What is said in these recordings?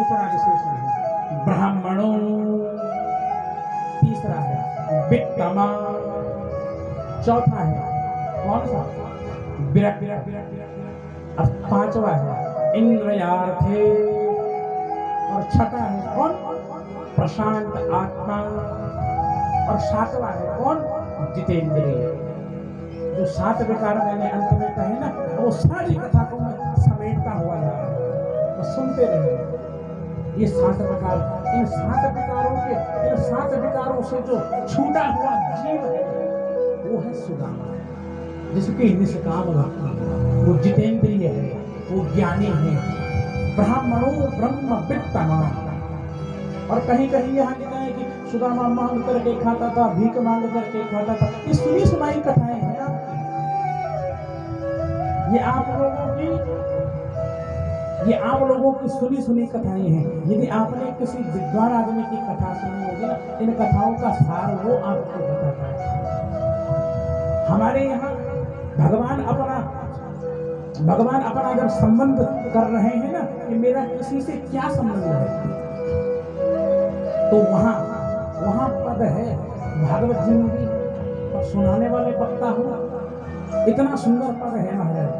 दूसरा विशेषण है ब्राह्मणों, तीसरा है वित्तमा, चौथा है कौन सा विरक्त, और पांचवा है इंद्रियार्थे, और छठा है कौन प्रशांत आत्मा, और सातवां है कौन जितेंद्रिय। जो 7 विकार मैंने अंत में कहे ना, वो सारी कथा को मैं समेटता हुआ जा रहा हूं, तो सुनते रहे। ये 7 विकार, इन 7 विकारों के, इन 7 विकारों से जो छूटा हुआ जीव है वो है सुदामा, जिसके निष्काम भक्ति, वो जितेंद्रिय है, वो ज्ञानी है। ब्राह्मणों ब्रह्म वित्तमा, और कहीं कहीं यहाँ लिखा है कि सुदामा मांग करके खाता था, भीख मांग करके खाता था। ये सुनी सुनाई कथाएं हैं आपकी, ये आप लोगों की सुनी सुनी कथाएं हैं। यदि आपने किसी विद्वान आदमी की कथा सुनी होगी ना, इन कथाओं का सार वो आपको बताता है। हमारे यहाँ भगवान अपना जब संबंध कर रहे हैं ना कि मेरा किसी से क्या संबंध है, तो वहां पद है भागवत जी में भी, और सुनाने वाले वक्ता हो, इतना सुंदर पद है महाराज।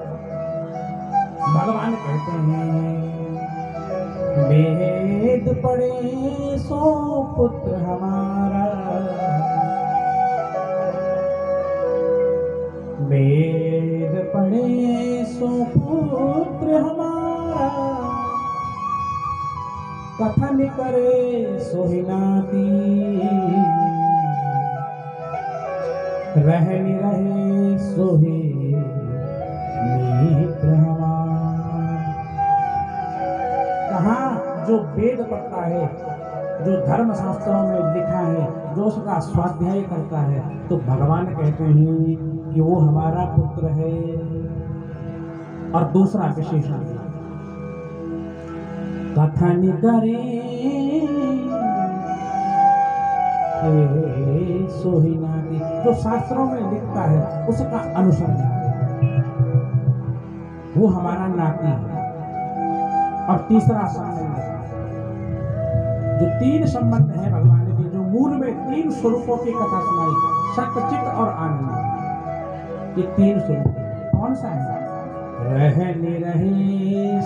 भगवान कहते हैं वेद पढ़े सो पुत्र हमारा, वेद पढ़े सो पुत्र हमारा, कथन करे सोहिनाती, रहनी रहे सोहे मित्र हमारा। कहाँ जो वेद पढ़ता है, जो धर्म शास्त्रों में लिखा है, जो उसका स्वाध्याय करता है, तो भगवान कहते हैं कि वो हमारा पुत्र है। और दूसरा विशेषण कथन करे सोहिनादी, जो शास्त्रों में लिखता है उसका अनुसरण करे, वो हमारा नाती है। और तीसरा संबंध, जो 3 संबंध है भगवान के, जो मूल में 3 स्वरूपों की कथा सुनाई, सत्य चित्त और आनंद, ये 3 स्वरूप कौन सा है? रहने रहे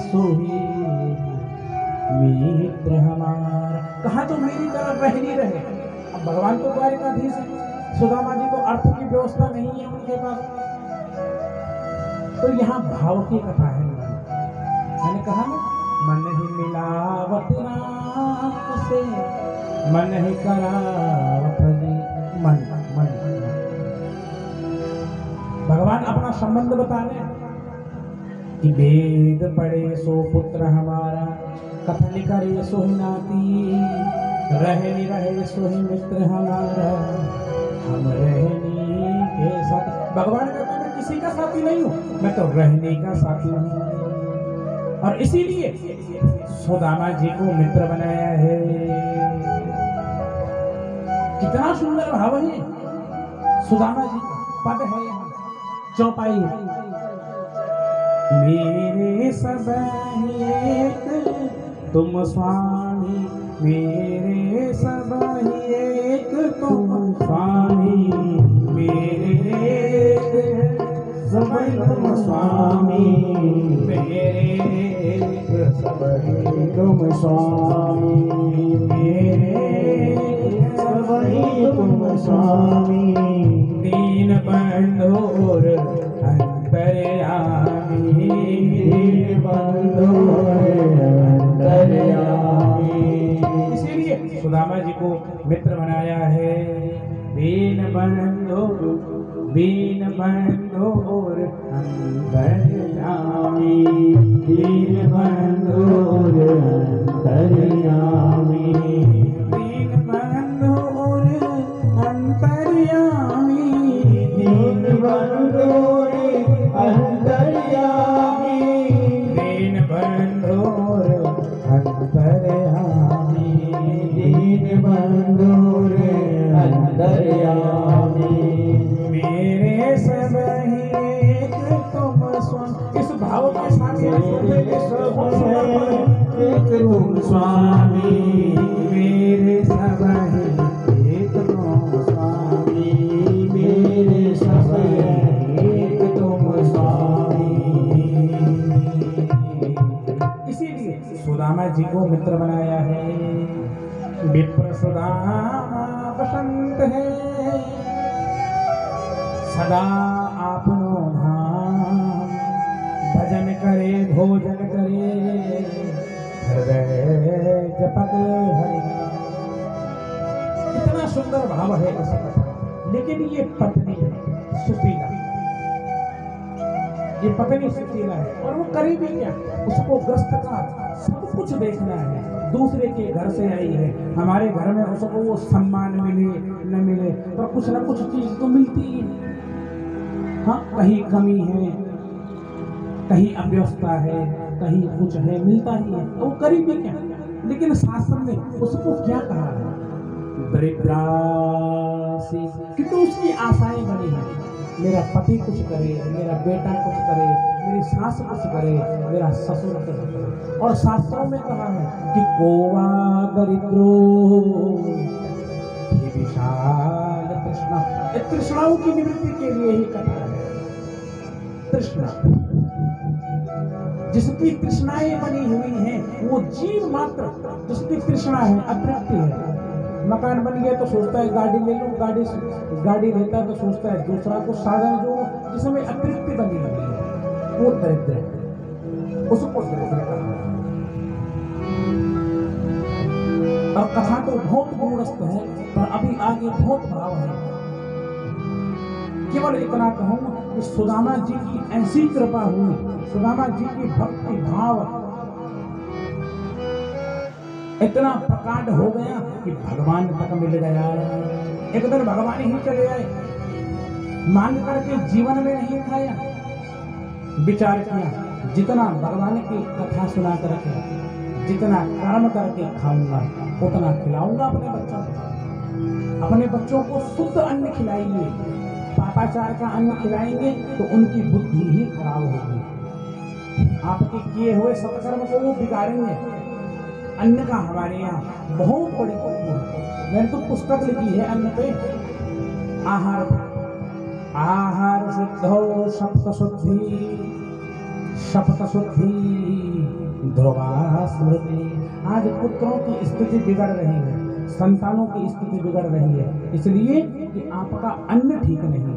सोही मित्र हमारा, कहा तो मेरी तरफ रहनी रहे। अब भगवान तो द्वारिकाधीश है, सुदामा जी तो अर्थ की व्यवस्था नहीं है उनके पास, तो यहाँ भाव की कथा है। मैंने कहा ना, मन ही मिलावत राम से, मन ही करावत मन। भगवान अपना संबंध बता रहे हैं कि वेद पढ़े सो पुत्र हमारा, कथन करे सोहि नाती, रहनी रहे सोहि मित्र हमारा, हम रहनी के साथ। भगवान कहते हैं मैं किसी का साथी नहीं हूं, मैं तो रहने का साथी हूं। और इसीलिए सुदामा जी को मित्र बनाया है। कितना सुंदर भाव है सुदामा जी का। पद है यहाँ चौपाई है, मेरे सब एक तुम स्वामी, मेरे सब एक तुम स्वामी, मेरे सब तुम स्वामी, मेरे सब तुम स्वामी, मेरे सब तुम स्वामी, दीन बंधुर अंतर्यामी, दीन बंधुर अंतर्यामी। इसीलिए सुदामा जी को मित्र बनाया है। दीन बंधुर अंतर्यामी, दीन बंधुर अंतर्यामी, दीन बंधुर अंतर्यामी, दीन बंधुर अंतर्यामी, दीन बंधुर अंतर्यामी, दीन बंधुर अंतर्यामी, मेरे सब एक तुम स्वामी। इस भाव के साथ एक तुम स्वामी मेरे सब एक तुम स्वामी मेरे सब एक तुम स्वामी। इसीलिए सुदामा जी को मित्र बनाया है। विप्र सुदामा बसंत है, सदा आपनो धाम भजन करे भोजन करे हृदय जपत हरि। कितना सुंदर भाव है इस कथा। लेकिन ये पत्नी सुशीला, ये पत्नी सुशीला है और वो करीबी क्या, उसको ग्रस्त का सब कुछ देखना है। दूसरे के घर से आई है, हमारे घर में उसको वो सम्मान मिले न मिले पर कुछ ना कुछ चीज तो मिलती ही है। हाँ, कहीं कमी है, कहीं अव्यवस्था है, कहीं कुछ है, मिलता ही है। तो वो करीबी क्या, लेकिन शास्त्र में उसको क्या कहा है, वृद्धासी, क्योंकि उसकी आशाएं बनी है। मेरा पति कुछ करे, मेरा बेटा कुछ करे, मेरी सास कुछ करे, मेरा ससुर कुछ करे। और शास्त्रों में कहा है कि कोवा दरिद्रो विशाल तृष्णा, तृष्णाओं की निवृत्ति के लिए ही कथा है। तृष्णा, जिसकी तृष्णाएं बनी हुई हैं वो जीव मात्र, जिसकी तृष्णा है अतृप्ति है। मकान बन गया तो सोचता है गाड़ी ले लूं, गाड़ी लेता है तो सोचता है दूसरा को साधन जो जिसमें अतृप्ति बनी हुई है वो दरिद्र है, उसको दरिद्र कहते हैं। और कथा तो बहुत दूरस्थ है पर अभी आगे बहुत भाव है। केवल इतना कहूं कि सुदामा जी की ऐसी कृपा हुई, सुदामा जी की भक्ति भाव इतना प्रकांड हो गया कि भगवान तक मिल गया। एक दिन भगवान ही चले आए, मांग करके जीवन में नहीं खाया। विचार किया जितना भगवान की कथा सुना करके, जितना कर्म करके खाऊंगा उतना खिलाऊंगा अपने बच्चों को। अपने बच्चों को शुद्ध अन्न खिलाइए, पापाचार का अन्न खिलाएंगे तो उनकी बुद्धि ही खराब होगी। आपके किए हुए सत्कर्म को वो बिगाड़ेंगे। अन्न का हमारे यहाँ बहुत बड़ी है। मैंने तो पुस्तक लिखी है अन्न पे, आहार आहार शुद्धो सप्त शुद्धि, सप्त शुद्धि ध्रुवा स्मृति। आज पुत्रों की स्थिति बिगड़ रही है, संतानों की स्थिति बिगड़ रही है, इसलिए कि आपका अन्न ठीक नहीं है।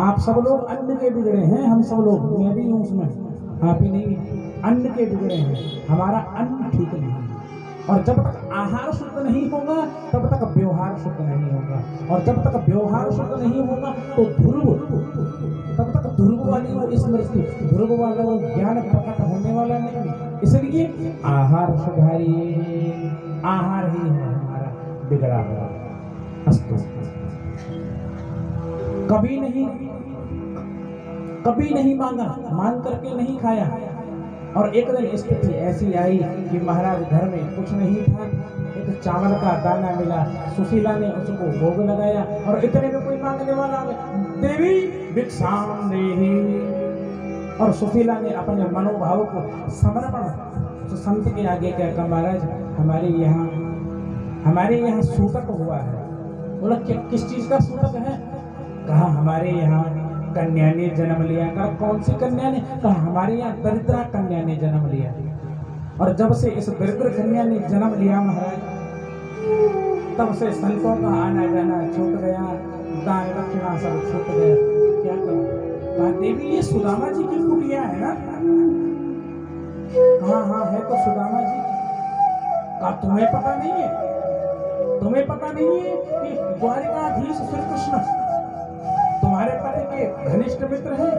आप सब लोग अन्न के बिगड़े हैं, हम सब लोग, मैं भी हूँ उसमें, आप ही नहीं, अन्न के बिगड़े हैं। हमारा अन्न ठीक नहीं है। और जब तक आहार शुद्ध नहीं होगा तब तक व्यवहार शुद्ध नहीं होगा, और जब तक व्यवहार शुद्ध नहीं होगा तो ध्रुव, तब तक ध्रुव वाली वो स्मृति, ध्रुव वाला वो ज्ञान प्रकट होने वाला नहीं। इसलिए आहार सुधारिए, आहार ही है हमारा बिगड़ा हुआ। अस्तु, कभी नहीं मांगा, मांग करके नहीं खाया। और एक दिन स्थिति ऐसी आई कि महाराज घर में कुछ नहीं था, एक चावल का दाना मिला, सुशीला ने उसको भोग लगाया और इतने में कोई मांगने वाला आ गया, देवी भिक्षाम देहि। और सुशीला ने अपने मनोभाव को समर्पण तो संत के आगे कहकर, महाराज हमारे यहाँ सूतक हुआ है। बोला किस चीज का सूतक है? कहा हमारे यहाँ कन्या ने जन्म लिया। कहा कौन सी कन्या ने? कहा हमारे यहाँ दरिद्रा कन्या ने जन्म लिया। और जब से इस दरिद्र कन्या ने जन्म लिया महाराज, तब से संतों का आना जाना छूट गया, दान दक्षिणा सब छूट गया। क्या करूं? कहा देवी ये सुदामा जी की कुटिया है ना? कहा हाँ है तो सुदामा जी की। कहा तुम्हें पता नहीं है? तुम्हें पता नहीं है कि द्वारिकाधीश श्री कृष्ण तुम्हारे पति के घनिष्ठ मित्र हैं?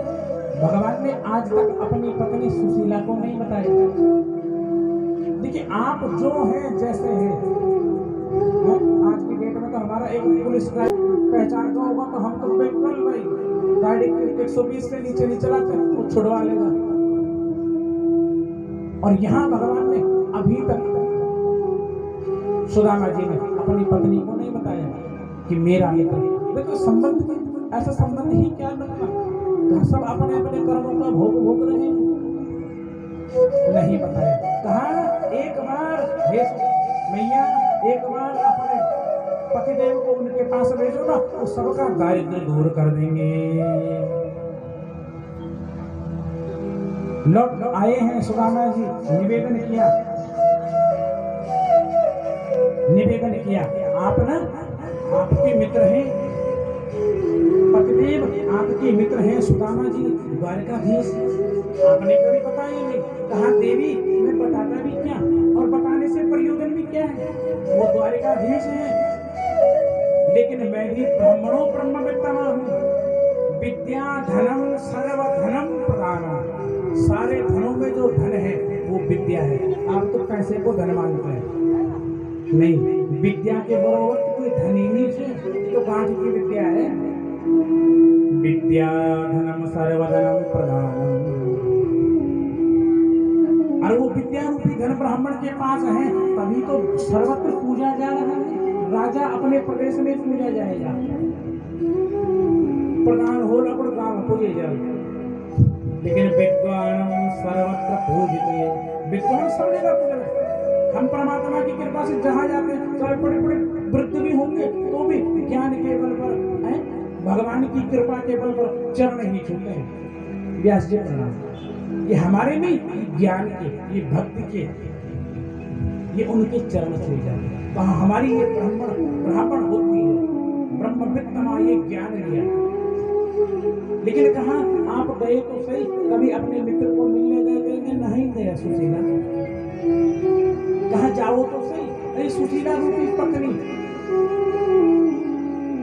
भगवान ने आज तक अपनी पत्नी सुशीला को नहीं बताया। देखिए आप जो हैं जैसे हैं, आज की डेट में तो हमारा एक पुलिस का पहचान का होगा तो हम तो बिल्कुल भाई गाड़ी 120 से नीचे नहीं चलाते, वो छुड़वा लेगा। और यहाँ भगवान ने अभी तक सुदामा जी ने अपनी पत्नी को नहीं बताया कि मेरा मित्र। देखो संबंध की ऐसा संबंध ही क्या रखना, सब अपने अपने कर्मों का भोग रहे हैं। नहीं बताया। कहा एक बार एक बार अपने पतिदेव को उनके पास भेजो ना, तो सबका दारिद्र्य दूर कर देंगे। लौट आए हैं सुदामा जी, निवेदन किया आप ना आपके मित्र हैं, पतिदेव आपके मित्र हैं सुदामा जी द्वारकाधीश। आपने कभी बताया नहीं, कहा देवी मैं बताता भी क्या और बताने से प्रयोजन भी क्या है, वो द्वारकाधीश है। लेकिन मैं भी ब्राह्मणों ब्रह्मविद्मा हूँ, विद्या धनम सर्वधनम प्रदान, सारे धनों में जो धन है वो विद्या है। आप तो पैसे को धन मानते हैं, नहीं, विद्या के बराबर कोई धन ही नहीं है, तो गांठ की विद्या है। विद्या धनम सर्वधनम प्रदान, और वो विद्या रूपी धन ब्राह्मण के पास है, तभी तो सर्वत्र पूजा जा रहा है। राजा अपने प्रदेश में पूजा जाएगा, प्रधान हो न प्रधान पूजे जाए, लेकिन विद्वान सर्वत्र पूजिते, विद्वान सब जगह पूजा है। हम परमात्मा की कृपा से जहाँ जाते हैं, चाहे बड़े बड़े वृद्ध भी होंगे तो भी ज्ञान के बल पर, भगवान की कृपा के बल पर चरण ही छूते हैं। व्यास जी प्रणाम। ये हमारे नहीं, ज्ञान के, ये भक्ति के, ये उनके चरण छू जाते हैं। वहाँ हमारी ये ब्राह्मण होती है, ब्रह्मविद्मा, ये ज्ञान लिया। लेकिन कहा आप गए तो सही, कभी अपने मित्र को मिलने गए, नहीं गया सुशीला। कहा जाओ तो सही, अरे सुशीला रूपी पत्नी।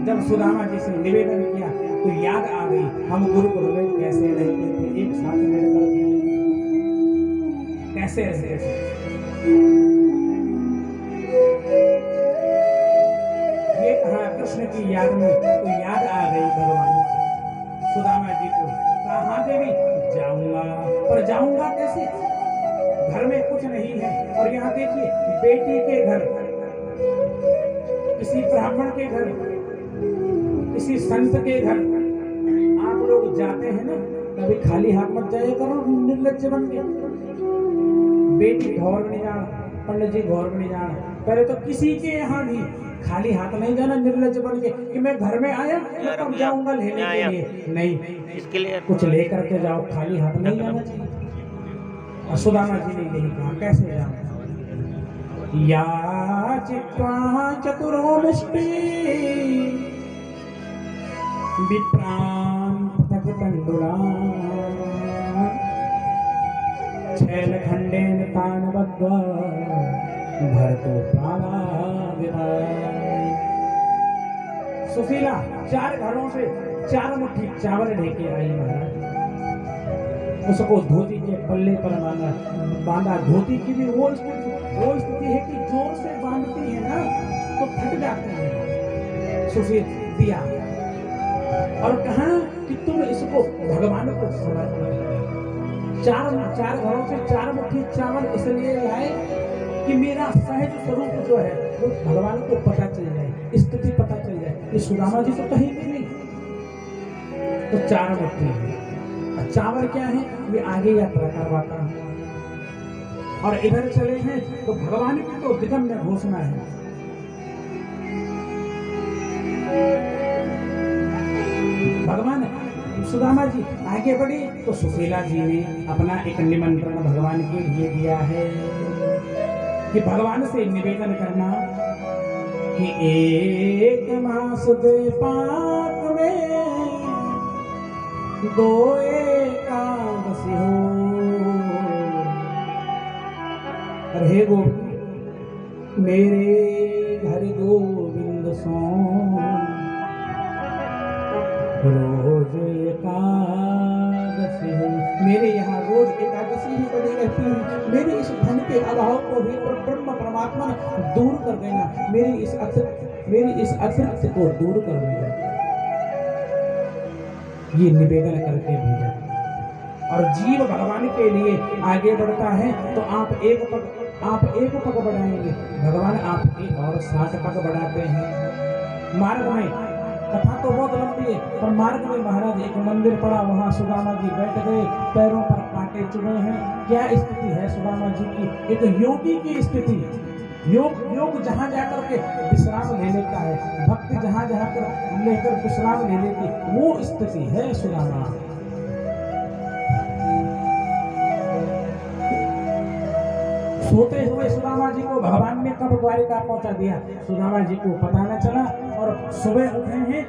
जब सुदामा जी से निवेदन किया तो याद आ गई, हम गुरुकुल में कैसे रहते थे, एक साथ मिलकर कैसे रहते थे। ये कहा कृष्ण की याद में, तो याद आ गई भगवान सुदामा जी को। कहा देवी जाऊंगा, पर जाऊंगा कैसे, घर में कुछ नहीं है। और यहाँ देखिए, बेटी के घर, किसी ब्राह्मण के घर, किसी संत के घर आप लोग जाते हैं ना, कभी खाली हाथ मत जाया करो, निर्लज्ज बन के। बेटी घोर नहीं जाना, पंडित जी घोर नहीं जाना, पहले तो किसी के यहाँ भी खाली हाथ नहीं जाना, निर्लज्ज बन के कि मैं घर में आया तब जाऊंगा लेने के लिए, नहीं, इसके लिए कुछ लेकर के जाओ, खाली हाथ नहीं जाना चाहिए। और सुदामा जी ने यही कहा, कैसे जाओ, या चित्वा चतुरो मिष्टि विप्राम पृथक तंडुलान छैल खंडेन तान बद्ध्वा भरतो प्राणाविदाय। सुशीला 4 घरों से 4 मुट्ठी चावल लेके आई महाराज, उसको धोती के पल्ले पर बांधा। धोती की भी वो स्थिति है कि जोर से बांधती है ना तो फट जाते हैं। सुशील दिया और कहा कि तुम इसको भगवान को समर्पण करो। 4 घरों से 4 मुट्ठी चावल इसलिए लाए कि मेरा सहज स्वरूप जो है वो भगवान को पता चल जाए, स्थिति पता चल जाए। ये सुदामा जी तो कहेंगे नहीं, तो 4 मुट्ठी। चावल क्या है, ये आगे यात्रा करवाता है। और इधर चले हैं तो भगवान की तो दिगम में घोषणा है। भगवान सुदामा जी आगे बढ़े तो सुशीला जी ने अपना एक निमंत्रण भगवान के लिए दिया है कि भगवान से निवेदन करना कि 1 मास दे पाक में 2 एकादशी हो। हे गोविंद मेरे घर गोविंद सो रोज एकादशी हो। मेरे यहाँ रोज एकादशी ही बनी रहती है। मेरे इस धन के अभाव को भी ब्रह्म परमात्मा दूर कर देना, मेरी इस अतिरिक्त को दूर कर देना, ये निवेदन करके भेजा। और जीव भगवान के लिए आगे बढ़ता है तो आप एक पग बढ़ाएंगे, भगवान आपकी और 7 पग बढ़ाते हैं। मार्ग में कथा तो बहुत लंबी है, पर मार्ग में महाराज एक मंदिर पड़ा, वहाँ सुदामा जी बैठ गए, पैरों पर कांटे चुभे हैं। क्या स्थिति है सुदामा जी की, एक योगी की स्थिति। योग योग जहाँ जाकर के विश्राम ले लेता है, भक्ति जहाँ जाकर लेकर विश्राम ले लेती, वो स्थिति है सुदामा। सोते हुए सुदामा जी को भगवान ने कब द्वारिका पहुंचा दिया, सुदामा जी को पता न चला। और सुबह उठे हैं,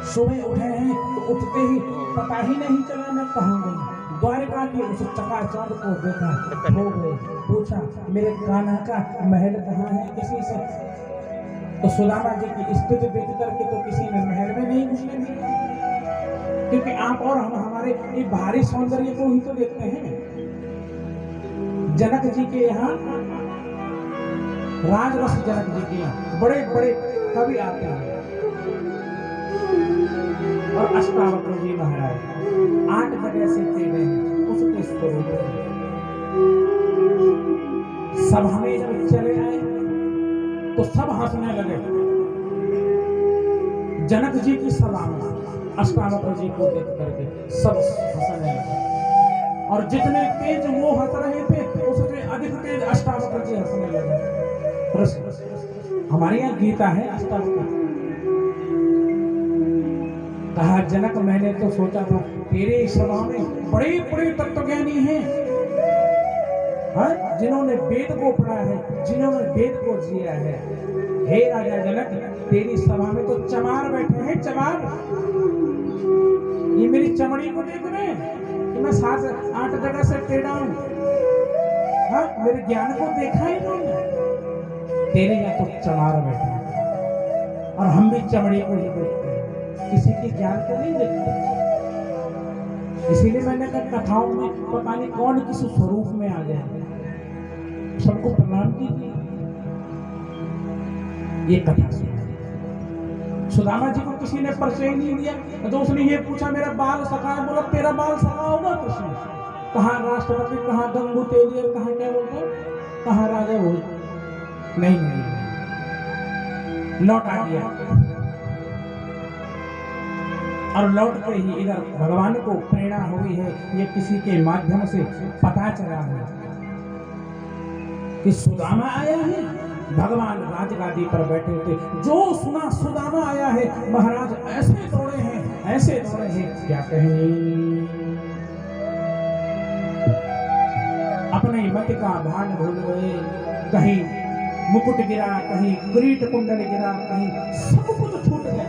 सुबह उठे हैं तो उठते ही पता ही नहीं चला मैं कहाँ गई। द्वारिका की उस चकाचौंध को देखा, हो गए, पूछा मेरे कान्हा का महल कहाँ है किसी से। तो सुदामा जी की स्थिति देख करके तो किसी ने महल में नहीं घुसने दिया, क्योंकि आप और हम हमारे ये बाहरी सौंदर्य को ही तो देखते हैं। जनक जी के यहाँ राजरस, जनक जी के यहाँ बड़े बड़े कवि आते हैं, और अष्टावक्र जी महाराज 8 जगह से थे उसके स्वरूप सभा में जब चले आए तो सब हंसने लगे। जनक जी की सभा में अष्टावक्र जी को देख करके सब हंसने लगे, और जितने तेज वो हंस रहे थे उससे अधिक तेज अष्टावक्र जी हंसने लगे। हमारे यहाँ गीता है अष्टावक्र। कहा जनक मैंने तो सोचा था तेरे सभा में बड़े बड़े तत्वज्ञानी हैं, जिन्होंने वेद को पढ़ा है, जिन्होंने वेद को जिया है। हे राजा जनक, तेरी सभा में तो चमार बैठे हैं, चमार। ये मेरी चमड़ी को देख रहे हैं कि मैं 7-8 जगह से टेढ़ा हूं। मेरे ज्ञान को देखा ही नहीं। तेरे यहाँ तो चमार बैठे हैं, और हम भी चमड़ी को ही देखते हैं, किसी के ज्ञान को नहीं देखते। इसीलिए मैंने कहा कथाओं में पता नहीं कौन किस स्वरूप में आ जाए। सबको प्रणाम कीजिए। ये कथा सुदामा जी को किसी ने परिचय नहीं दिया, तो उसने ये पूछा मेरा बाल सखा है। बोला तेरा बाल सखा होगा कृष्ण? कहाँ राष्ट्रपति, कहाँ गंगू तेलियर, कहाँ क्या बोलते, कहाँ राजा बोल। नहीं लौट आ गया, और लौट कर ही इधर भगवान को प्रेरणा हुई है, ये किसी के माध्यम से पता चला है कि सुदामा आया है। भगवान राजगादी पर बैठे थे, जो सुना सुदामा आया है, महाराज ऐसे दौड़े हैं, ऐसे दौड़े हैं, क्या कहें। अपने मत का भान भूल गए, कहीं मुकुट गिरा, कहीं किरीट कुंडल गिरा, कहीं सब कुछ छूट गया।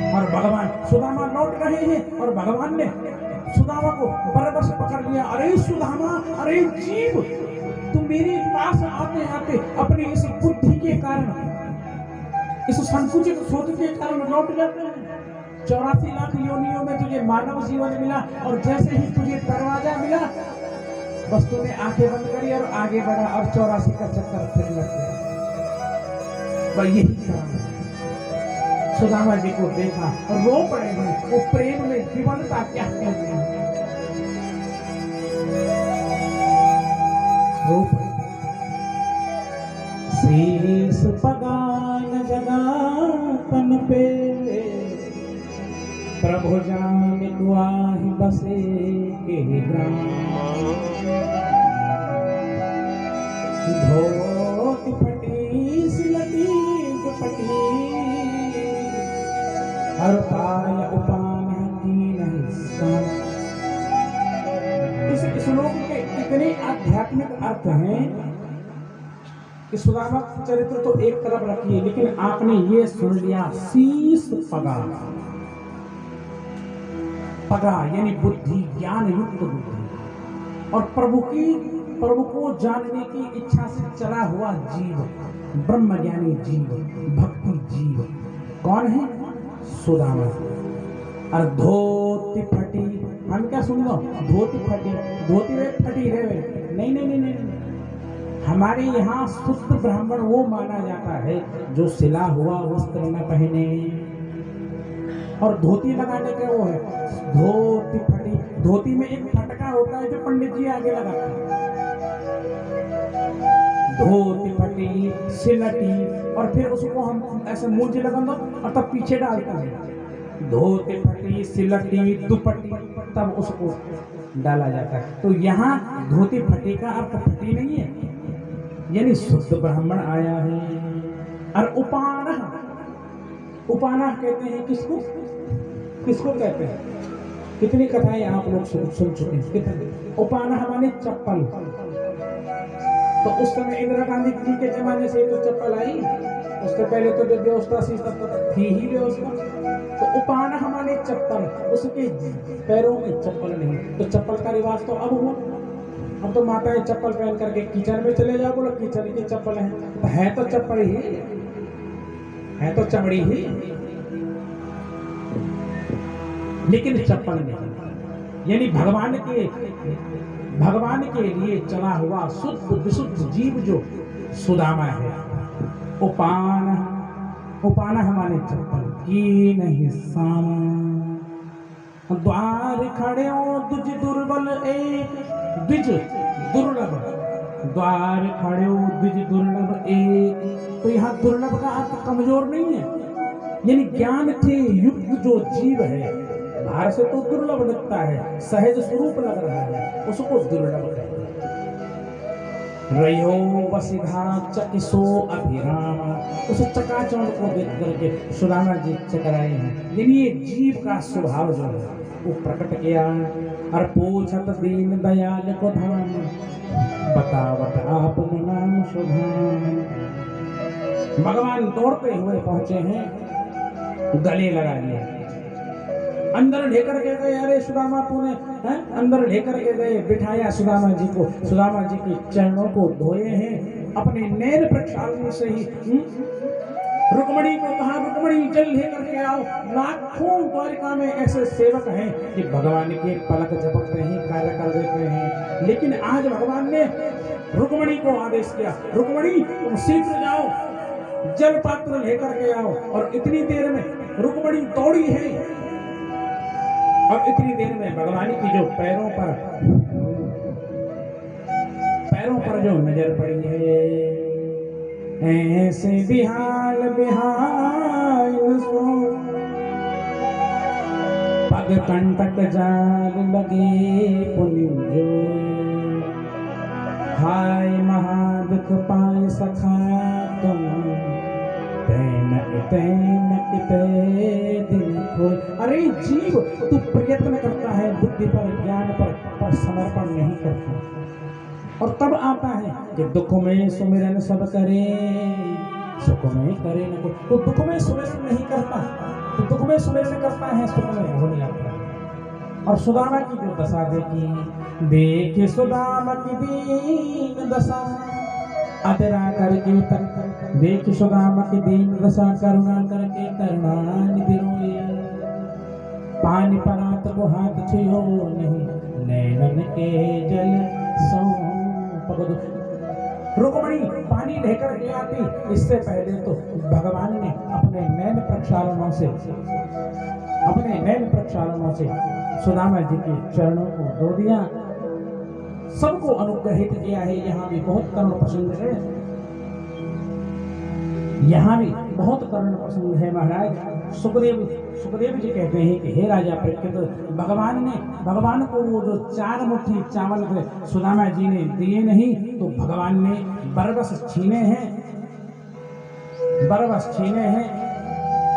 और भगवान सुदामा लौट रहे हैं, और भगवान ने सुदामा को बरबस पकड़ लिया। अरे सुदामा, अरे जीव, तुम मेरे पास आते आते अपनी इस बुद्धि के कारण, इस संकुचित सोच के कारण लौट जाते हैं। 84 लाख योनियों में तुझे मानव जीवन मिला, और जैसे ही तुझे दरवाजा मिला बस तूने आंखें बंद करी और आगे बढ़ा, और 84 का चक्कर फिर लग गया। यही कारण है। सुदामा जी को देखा और रो पड़े हैं, वो प्रेम में विवलता क्या कहते हैं, रो पड़े। शीश पगान जगा तन पे, प्रभु जान दुआहि बसे के ग्राम। धोती फटी सिलटी दुपटी, हर पाय उपान की नहीं। इस श्लोक के इतने आध्यात्मिक अर्थ हैं कि सुदामा चरित्र तो एक तरफ रखिए, लेकिन आपने ये सुन लिया शीश पगा। पगा यानी बुद्धि, ज्ञान युक्त बुद्धि, और प्रभु को जानने की इच्छा से चला हुआ जीव, ब्रह्मज्ञानी जीव, भक्ति जीव कौन है? सुदामा। और धोती फटी, हम क्या सुन लो, धोती फटी, धोती वे फटी रहे, नहीं नहीं नहीं नहीं। हमारे यहाँ शुद्ध ब्राह्मण वो माना जाता है जो सिला हुआ वस्त्र न पहने, और धोती लगाने का वो है धोती फटी। धोती में एक फटका होता है जो पंडित जी आगे लगाते हैं। धोती फटी, सिलटी, और फिर उसको हम ऐसे मूंज लगा दो और तब पीछे डालते हैं, धोती फटी सिलटी दुपट्टी तब उसको डाला जाता है। तो यहाँ धोती फटी का अर्थ फटी नहीं है, यानी शुद्ध ब्राह्मण आया है। और उपानह, उपानह कहते हैं किसको, किसको कहते हैं? कितनी कथाएं आप लोग सुन चुके हैं, कितनी। उपानह माने चप्पल। तो उस समय इंदिरा गांधी जी के जमाने से तो चप्पल आई, उससे पहले तो जो व्यवस्था थी ही व्यवस्था। तो उपानह माने चप्पल, उसके पैरों में चप्पल नहीं। तो चप्पल का रिवाज तो अब हुआ, अब तो माताएं चप्पल पहन करके किचन में चले जाओ, बोलो किचन की चप्पल है तो चप्पल ही है, तो चमड़ी ही, लेकिन चप्पल नहीं। यानी भगवान के लिए चला हुआ शुद्ध विशुद्ध जीव जो सुदामा है। उपानह माने चप्पल की नहीं सामा। द्वार खड़े हो द्विज दुर्बल एक, द्विज दुर्लभ, द्वार खड़े हो द्विज दुर्लभ एक। तो यहाँ दुर्लभ का अर्थ कमजोर नहीं है, यानी ज्ञान के युक्त जो जीव है, बाहर से तो दुर्लभ लगता है, सहज स्वरूप लग रहा है, उसको दुर्लभ कहते हैं। रयो वसिधा चकिसो अभिराम, उस चकाचौंध को देख करके सुदामा जी चकराए हैं। ये जीव का स्वभाव जो है वो प्रकट किया। और पूछत दीन दयाल को धाम, बतावत आपन नाम सुधाम। भगवान दौड़ते हुए पहुंचे हैं, गले लगा लिया, अंदर लेकर के गए। अरे सुदामा तूने अंदर लेकर के गए, बिठाया सुदामा जी को, सुदामा जी के चरणों को धोए हैं अपने नैन प्रक्षालन से ही। रुक्मणी को कहा, रुक्मणी जल लेकर के आओ। लाखों द्वारिका में ऐसे सेवक हैं कि भगवान के पलक झपकते हैं, कार्य कर देते हैं, लेकिन आज भगवान ने रुक्मणी को आदेश किया, रुक्मणी तुम शीघ्र जाओ, जल पात्र लेकर के आओ। और इतनी देर में रुक्मणी दौड़ी है, और इतनी देर में भगवान की जो पैरों पर जो नजर पड़ी है, ऐसे बिहाल बिहाल सो पग कंटक जाल लगे पुनिजो। हाय महादुख पाए सखा तुम, तैन किते दिन खोए। अरे जीव तू प्रयत्न करता है, बुद्धि पर ज्ञान पर समर्पण नहीं करता। और तब आता है कि दुख में सुमिरन सब करे, सुख में करे न को। तो दुख में सुमिरन नहीं करता, तो दुख में सुमिरन करता है, सुख में भूल जाता है। और सुदामा की जो दशा देखी, देखे सुदामा की दीन दशा, अदरा करके तक देख सुदामा की दीन दशा, करुणा करके करुणानिधि रोए। पानी परात को हाथ छुओ नहीं, नैनन के जल सो पगदो। रुक्मणी पानी लेकर के आती, इससे पहले तो भगवान ने अपने नैन प्रक्षालनों से सुदामा जी के चरणों को धो दिया, सबको अनुग्रहित किया है। यहाँ भी बहुत करुण प्रसंग है, यहाँ भी बहुत करुण प्रसंग है महाराज। सुखदेव जी कहते हैं कि हे राजा परीक्षित, भगवान को वो जो 4 मुट्ठी चावल सुदामा जी ने दिए नहीं, तो भगवान ने बरबस छीने हैं।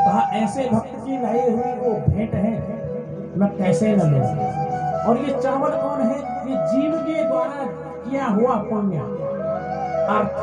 कहा ऐसे भक्त की लाई हुई वो भेंट है, मैं कैसे न लूं। और ये चावल कौन है? ये जीव के द्वारा किया हुआ पुण्य, अर्थ